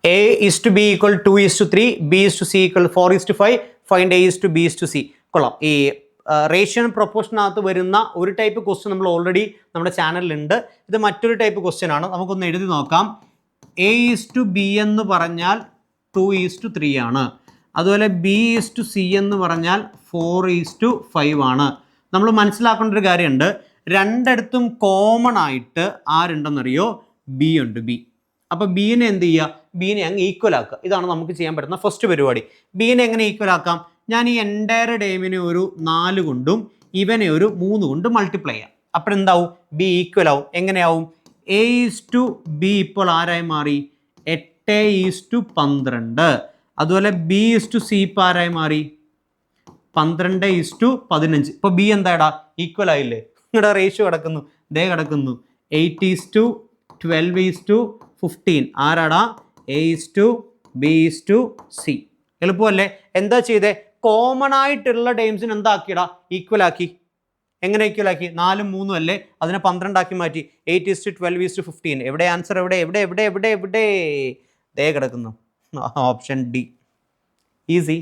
A is to B equal 2 is to 3, B is to C equal 4 is to 5, find A is to B is to C. കൊള്ളാം. ഈ ratio പ്രൊപ്പോർഷനകത്ത് വരുന്ന ഒരു type question നമ്മൾ already നമ്മുടെ ചാനലിലുണ്ട്. ഇത് മറ്റൊരു type question ആണ്. നമുക്കൊന്ന് എഴുതി നോക്കാം. A is to B എന്ന് പറഞ്ഞാൽ 2 is to 3 ആണ്. അതുപോലെ B is to C എന്ന് പറഞ്ഞാൽ 4 is to 5 ആണ്. നമ്മൾ മനസ്സിലാക്കേണ്ട ഒരു കാര്യമുണ്ട്, രണ്ടിടത്തും കോമൺ ആയിട്ട് ആരുണ്ടെന്നറിയോ? ബി ഉണ്ട്, ബി. അപ്പോൾ ബീനെ എന്ത് ചെയ്യുക? ബീനെ അങ്ങ് ഈക്വൽ ആക്കുക. ഇതാണ് നമുക്ക് ചെയ്യാൻ പറ്റുന്ന ഫസ്റ്റ് പരിപാടി. ബീനെ എങ്ങനെ ഈക്വൽ ആക്കാം? ഞാൻ ഈ എൻറ്റയർ ടൈമിനെ ഒരു 4 കൊണ്ടും ഇവനെ ഒരു 3 കൊണ്ടും മൾട്ടിപ്ലൈ ചെയ്യാം. അപ്പോൾ എന്താവും? ബി ഈക്വൽ ആവും. എങ്ങനെയാവും? A ഈസ് ടു ബി ഇപ്പോൾ ആരായി മാറി? 8 ഈസ് ടു 12. അതുപോലെ ബി ഈസ് ടു സി ഇപ്പോൾ ആരായി മാറി? 12 ഈസ് ടു 15. ഇപ്പോൾ ബി എന്താടാ? ഈക്വൽ ആയില്ലേ? നിങ്ങളുടെ റേഷ്യോ കിടക്കുന്നു, ദേ കിടക്കുന്നു. 8 ഈസ് ടു 12 ഈസ് ടു 15. ആരാടാ? A is to B is to C. എളുപ്പമല്ലേ? എന്താ ചെയ്തേ? കോമൺ ആയിട്ടുള്ള ടേംസിന് എന്താക്കിയടാ? ഈക്വൽ ആക്കി. എങ്ങനെ ഈക്വൽ ആക്കി? 4 3 അല്ലേ? അതിനെ 12 ആക്കി മാറ്റി. 8 ഈസ് ടു 12 ഈസ് ടു 15. എവിടെ ആൻസർ? എവിടെ എവിടെ എവിടെ എവിടെ എവിടെ? ദേ കിടക്കുന്നു, ഓപ്ഷൻ ഡി. ഈസി.